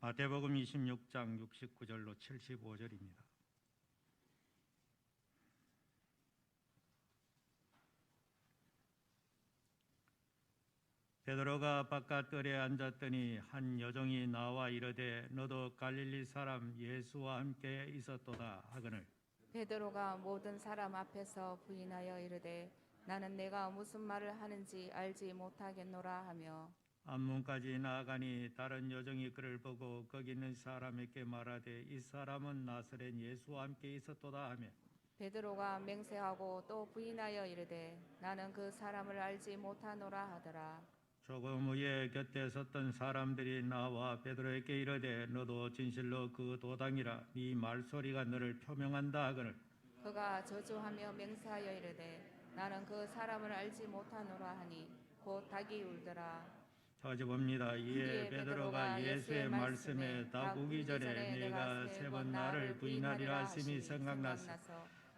마태복음 26장 69절로 75절입니다. 베드로가 바깥뜰에 앉았더니 한 여종이 나와 이르되 너도 갈릴리 사람 예수와 함께 있었도다 하거늘 베드로가 모든 사람 앞에서 부인하여 이르되 나는 내가 무슨 말을 하는지 알지 못하겠노라 하며 앞문까지 나아가니 다른 여종이 그를 보고 거기 있는 사람에게 말하되 이 사람은 나사렛 예수와 함께 있었도다 하며 베드로가 맹세하고 또 부인하여 이르되 나는 그 사람을 알지 못하노라 하더라. 조금 후에 곁에 섰던 사람들이 나와 베드로에게 이르되 너도 진실로 그 도당이라 네 말소리가 너를 표명한다 하거늘 그가 저주하며 맹세하여 이르되 나는 그 사람을 알지 못하노라 하니 곧 닭이 울더라. 자주 봅니다. 이에 베드로가 예수의 말씀에 다구기 전에 내가 세 번 나를 부인하리라 하심이 생각나서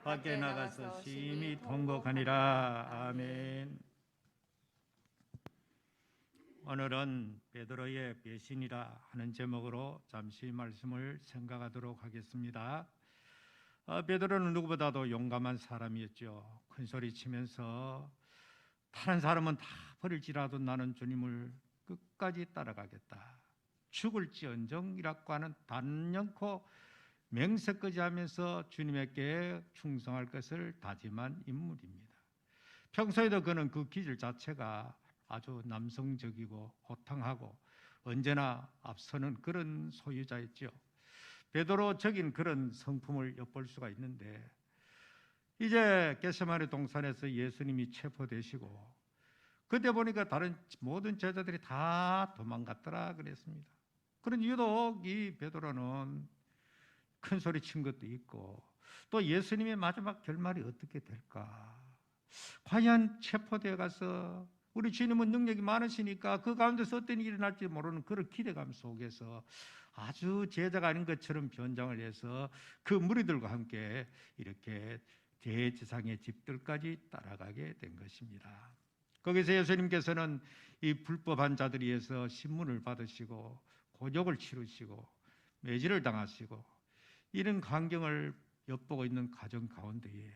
밖에 나가서 심히 통곡하니라. 아멘. 오늘은 베드로의 배신이라 하는 제목으로 잠시 말씀을 생각하도록 하겠습니다. 베드로는 누구보다도 용감한 사람이었죠. 큰 소리 치면서 다른 사람은 다 버릴지라도 나는 주님을 끝까지 따라가겠다. 죽을지언정이라고 하는 단연코 맹세까지 하면서 주님에게 충성할 것을 다짐한 인물입니다. 평소에도 그는 그 기질 자체가 아주 남성적이고 호탕하고 언제나 앞서는 그런 소유자였죠. 베드로적인 그런 성품을 엿볼 수가 있는데 이제 겟세마네 동산에서 예수님이 체포되시고 그때 보니까 다른 모든 제자들이 다 도망갔더라 그랬습니다. 그런 유독 이 베드로는 큰 소리 친 것도 있고 또 예수님의 마지막 결말이 어떻게 될까? 과연 체포되어 가서 우리 주님은 능력이 많으시니까 그 가운데서 어떤 일이 일어날지 모르는 그런 기대감 속에서 아주 제자가 아닌 것처럼 변장을 해서 그 무리들과 함께 이렇게 대제사장의 집들까지 따라가게 된 것입니다. 거기서 예수님께서는 이 불법한 자들에 의해서 신문을 받으시고 고욕을 치르시고 매질을 당하시고 이런 광경을 엿보고 있는 가정 가운데에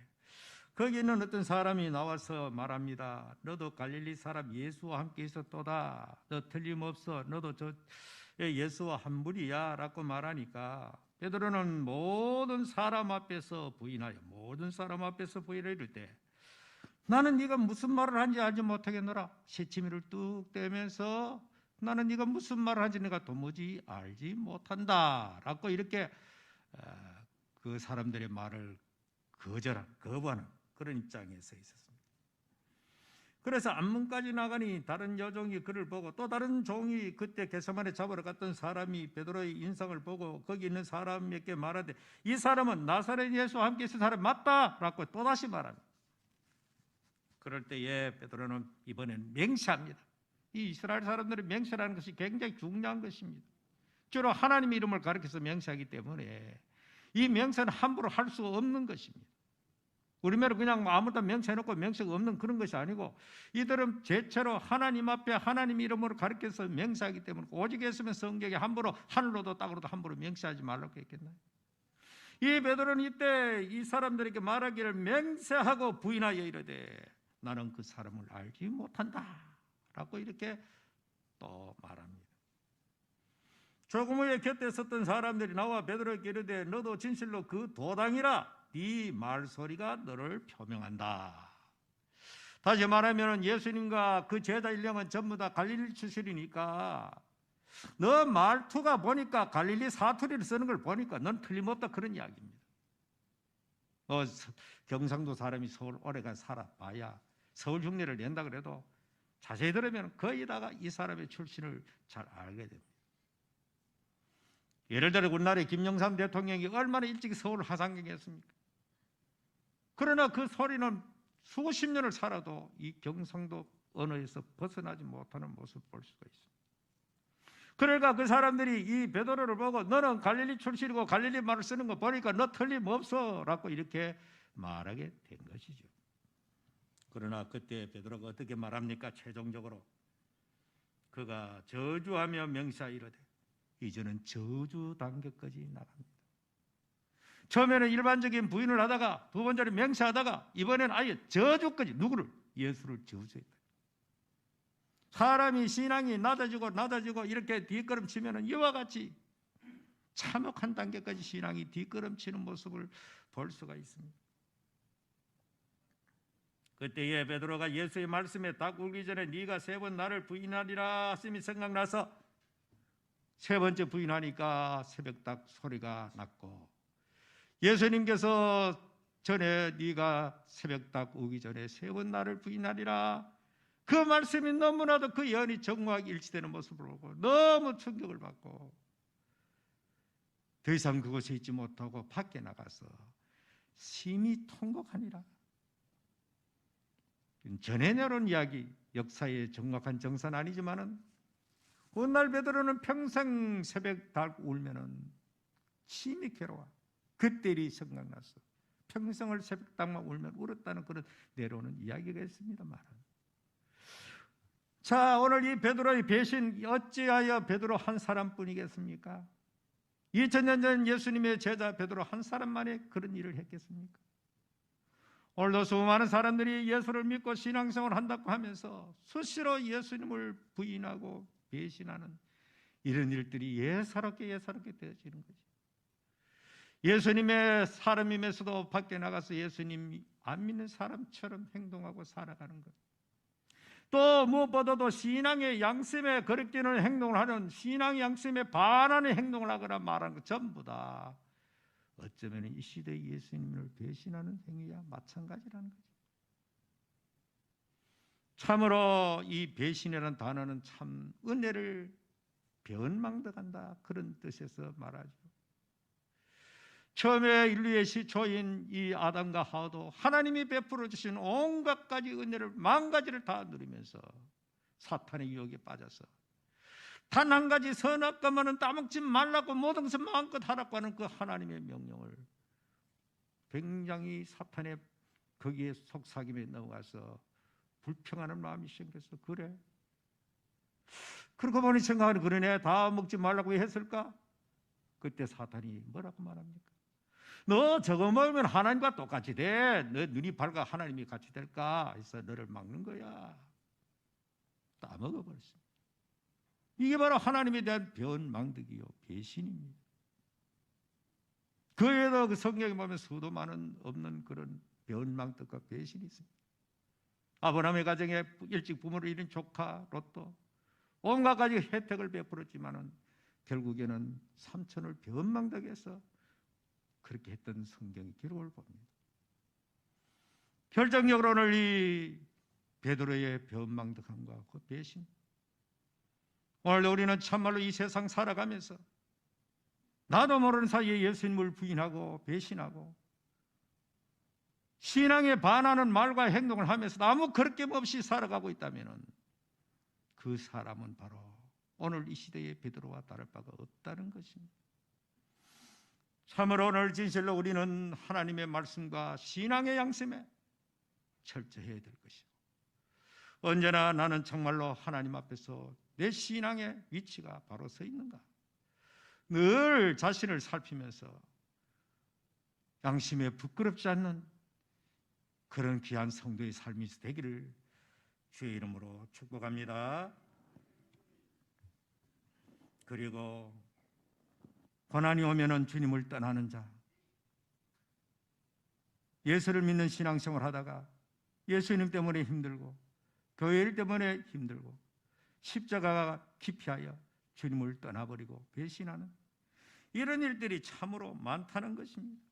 거기 있는 어떤 사람이 나와서 말합니다. 너도 갈릴리 사람 예수와 함께 있었도다. 너 틀림없어. 너도 저 예수와 한 무리야 라고 말하니까 베드로는 모든 사람 앞에서 부인하여 이를 때 나는 네가 무슨 말을 하는지 알지 못하겠노라. 새치미를 뚝 떼면서 나는 네가 무슨 말을 하는지 내가 도무지 알지 못한다 라고 이렇게 그 사람들의 말을 거부하는 그런 입장에 서 있었습니다. 그래서 앞문까지 나가니 다른 여종이 그를 보고 또 다른 종이 그때 겟세마네 잡으러 갔던 사람이 베드로의 인상을 보고 거기 있는 사람에게 말하되 이 사람은 나사렛 예수와 함께 있을 사람 맞다 라고 또다시 말합니다. 그럴 때에 베드로는 이번엔 맹세합니다. 이 이스라엘 사람들의 맹세라는 것이 굉장히 중요한 것입니다. 주로 하나님의 이름을 가리켜서 맹세하기 때문에 이 맹세는 함부로 할 수 없는 것입니다. 우리말로 그냥 아무도 맹세해놓고 맹세가 없는 그런 것이 아니고 이들은 제체로 하나님 앞에 하나님 이름으로 가리켜서 맹세하기 때문에 오직 했으면 성경에 함부로 하늘로도 땅으로도 함부로 맹세하지 말라고 했겠나요? 이 베드로는 이때 이 사람들에게 말하기를 맹세하고 부인하여 이르되 나는 그 사람을 알지 못한다 라고 이렇게 또 말합니다. 조금 후에 곁에 섰던 사람들이 나와 베드로에게 이르되 너도 진실로 그 도당이라 네 말소리가 너를 표명한다. 다시 말하면 예수님과 그 제자 일령은 전부 다 갈릴리 출신이니까 너 말투가 보니까 갈릴리 사투리를 쓰는 걸 보니까 넌 틀림없다 그런 이야기입니다. 경상도 사람이 서울 오래간 살아봐야 서울 흉내를 낸다 그래도 자세히 들으면 거의 다가 이 사람의 출신을 잘 알게 됩니다. 예를 들어 우리나라의 김영삼 대통령이 얼마나 일찍 서울을 하상경했습니까? 그러나 그 소리는 수십 년을 살아도 이 경상도 언어에서 벗어나지 못하는 모습을 볼 수가 있습니다. 그러니까 그 사람들이 이 베드로를 보고 너는 갈릴리 출신이고 갈릴리 말을 쓰는 거 보니까 너 틀림없어 라고 이렇게 말하게 된 것이죠. 그러나 그때 베드로가 어떻게 말합니까? 최종적으로 그가 저주하며 맹세하여 이르되 이제는 저주 단계까지 나갑니다. 처음에는 일반적인 부인을 하다가 두 번째는 맹세하다가 이번에는 아예 저주까지, 누구를? 예수를 저주했다. 사람이 신앙이 낮아지고 이렇게 뒷걸음치면 이와 같이 참혹한 단계까지 신앙이 뒷걸음치는 모습을 볼 수가 있습니다. 그때에 베드로가 예수의 말씀에 딱 울기 전에 네가 3번 나를 부인하리라 하심이 생각나서 3번째 부인하니까 새벽닭 소리가 났고, 예수님께서 전에 네가 새벽닭 오기 전에 3번 나를 부인하리라, 그 말씀이 너무나도 그 예언이 정확히 일치되는 모습을 보고 너무 충격을 받고 더 이상 그곳에 있지 못하고 밖에 나가서 심히 통곡하니라. 전해 내려온 이야기, 역사의 정확한 정사는 아니지만은 훗날 베드로는 평생 새벽 닭 울면은 심히 괴로워. 그때 일이 생각났어. 평생을 새벽 닭만 울면 울었다는 그런 내려오는 이야기가 있습니다만, 자, 오늘 이 베드로의 배신, 어찌하여 베드로 한 사람뿐이겠습니까? 2000년 전 예수님의 제자 베드로 한 사람만이 그런 일을 했겠습니까? 오늘도 수많은 사람들이 예수를 믿고 신앙생활을 한다고 하면서 수시로 예수님을 부인하고 배신하는 이런 일들이 예사롭게 되어지는 거죠. 예수님의 사람이면서도 밖에 나가서 예수님 안 믿는 사람처럼 행동하고 살아가는 것, 또 무엇보다도 신앙의 양심에 거리끼는 행동을 하는, 신앙의 양심에 반하는 행동을 하거나 말하는 것, 전부 다 어쩌면 이 시대의 예수님을 배신하는 행위와 마찬가지라는 거죠. 참으로 이 배신이라는 단어는 참 은혜를 변망덕한다, 그런 뜻에서 말하죠. 처음에 인류의 시초인 이 아담과 하와도 하나님이 베풀어 주신 온갖 가지 은혜를, 만가지를 다 누리면서 사탄의 유혹에 빠져서 단 한 가지 선악과만은 따먹지 말라고 모든 것을 마음껏 하라고 하는 그 하나님의 명령을 굉장히 사탄의 거기에 속삭임에 넘어가서 불평하는 마음이 생겨서, 그래? 그러고 보니 생각하는, 그러네, 다 먹지 말라고 했을까? 그때 사탄이 뭐라고 말합니까? 너 저거 먹으면 하나님과 똑같이 돼. 너 눈이 밝아 하나님이 같이 될까 해서 너를 막는 거야. 다 먹어버렸습니다. 이게 바로 하나님에 대한 변망덕이요, 배신입니다. 그 외에도 그 성경에 보면 수도 많은 없는 그런 변망덕과 배신이 있습니다. 아브라함의 가정에 일찍 부모를 잃은 조카 롯도, 온갖 가지 혜택을 베풀었지만은 결국에는 삼촌을 변망덕해서 그렇게 했던 성경의 기록을 봅니다. 결정적으로 오늘 이 베드로의 변망덕함과 그 배신, 오늘 우리는 참말로 이 세상 살아가면서 나도 모르는 사이에 예수님을 부인하고 배신하고 신앙에 반하는 말과 행동을 하면서 아무 거리낌 없이 살아가고 있다면 그 사람은 바로 오늘 이 시대의 베드로와 다를 바가 없다는 것입니다. 참으로 오늘 진실로 우리는 하나님의 말씀과 신앙의 양심에 철저해야 될 것이고, 언제나 나는 정말로 하나님 앞에서 내 신앙의 위치가 바로 서 있는가, 늘 자신을 살피면서 양심에 부끄럽지 않는 그런 귀한 성도의 삶이 되기를 주의 이름으로 축복합니다. 그리고 고난이 오면은 주님을 떠나는 자, 예수를 믿는 신앙생활을 하다가 예수님 때문에 힘들고 교회 일 때문에 힘들고 십자가가 기피하여 주님을 떠나버리고 배신하는 이런 일들이 참으로 많다는 것입니다.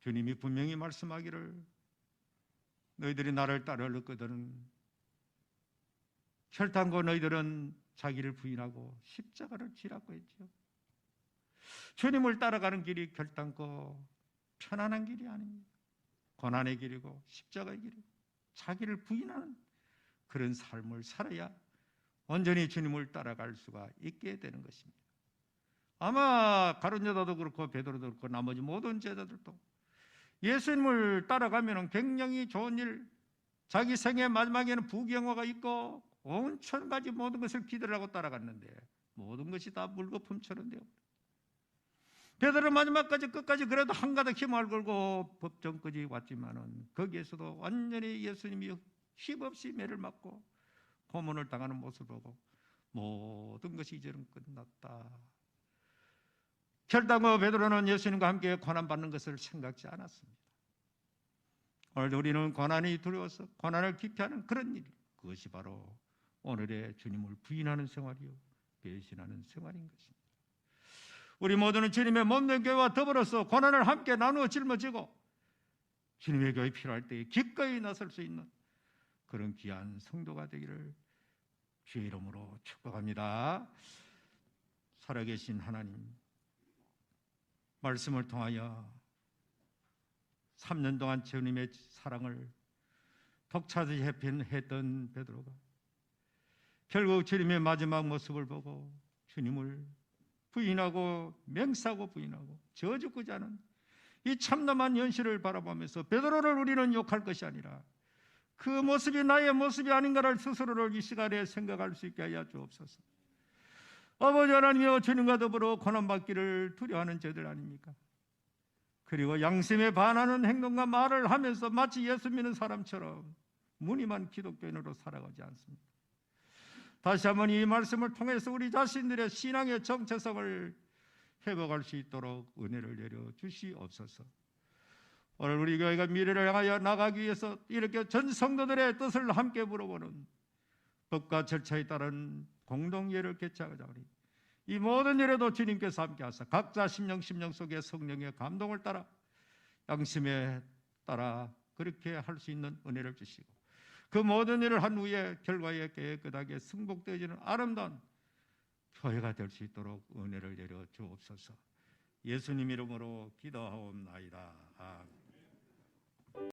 주님이 분명히 말씀하기를 너희들이 나를 따르거든 결단코 너희들은 자기를 부인하고 십자가를 지라고 했죠. 주님을 따라가는 길이 결단코 편안한 길이 아닙니다. 고난의 길이고 십자가의 길이고 자기를 부인하는 그런 삶을 살아야 온전히 주님을 따라갈 수가 있게 되는 것입니다. 아마 가룟 유다도 그렇고 베드로도 그렇고 나머지 모든 제자들도 예수님을 따라가면 굉장히 좋은 일, 자기 생애 마지막에는 부귀영화가 있고 온 천가지 모든 것을 기대를 하고 따라갔는데 모든 것이 다 물거품처럼 되어 베드로 마지막까지 끝까지 그래도 한가닥 힘을 걸고 법정까지 왔지만은 거기에서도 완전히 예수님이 힘없이 매를 맞고 고문을 당하는 모습을 보고 모든 것이 이제는 끝났다. 결단과 베드로는 예수님과 함께 고난받는 것을 생각지 않았습니다. 오늘도 우리는 고난이 두려워서 고난을 기피하는 그런 일, 그것이 바로 오늘의 주님을 부인하는 생활이요 배신하는 생활인 것입니다. 우리 모두는 주님의 몸된 교회와 더불어서 고난을 함께 나누어 짊어지고 주님의 교회 필요할 때에 기꺼이 나설 수 있는 그런 귀한 성도가 되기를 주의 이름으로 축복합니다. 살아계신 하나님, 말씀을 통하여 3년 동안 주님의 사랑을 독차지 했던 베드로가 결국 주님의 마지막 모습을 보고 주님을 부인하고 맹세하고 부인하고 저주고자 하는 이 참담한 현실을 바라보면서 베드로를 우리는 욕할 것이 아니라 그 모습이 나의 모습이 아닌가를 스스로를 이 시간에 생각할 수 있게 하여 주옵소서. 아버지 하나님이여, 주님과 더불어 고난받기를 두려워하는 저들 아닙니까? 그리고 양심에 반하는 행동과 말을 하면서 마치 예수 믿는 사람처럼 무늬만 기독교인으로 살아가지 않습니다. 다시 한번 이 말씀을 통해서 우리 자신들의 신앙의 정체성을 회복할 수 있도록 은혜를 내려 주시옵소서. 오늘 우리 교회가 미래를 향하여 나가기 위해서 이렇게 전 성도들의 뜻을 함께 물어보는 법과 절차에 따른 공동예를 개최하자 하니 이 모든 일에도 주님께서 함께 하사 각자 심령 속에 성령의 감동을 따라 양심에 따라 그렇게 할 수 있는 은혜를 주시고 그 모든 일을 한 후에 결과에 깨끗하게 승복되어지는 아름다운 교회가 될 수 있도록 은혜를 내려 주옵소서. 예수님 이름으로 기도하옵나이다.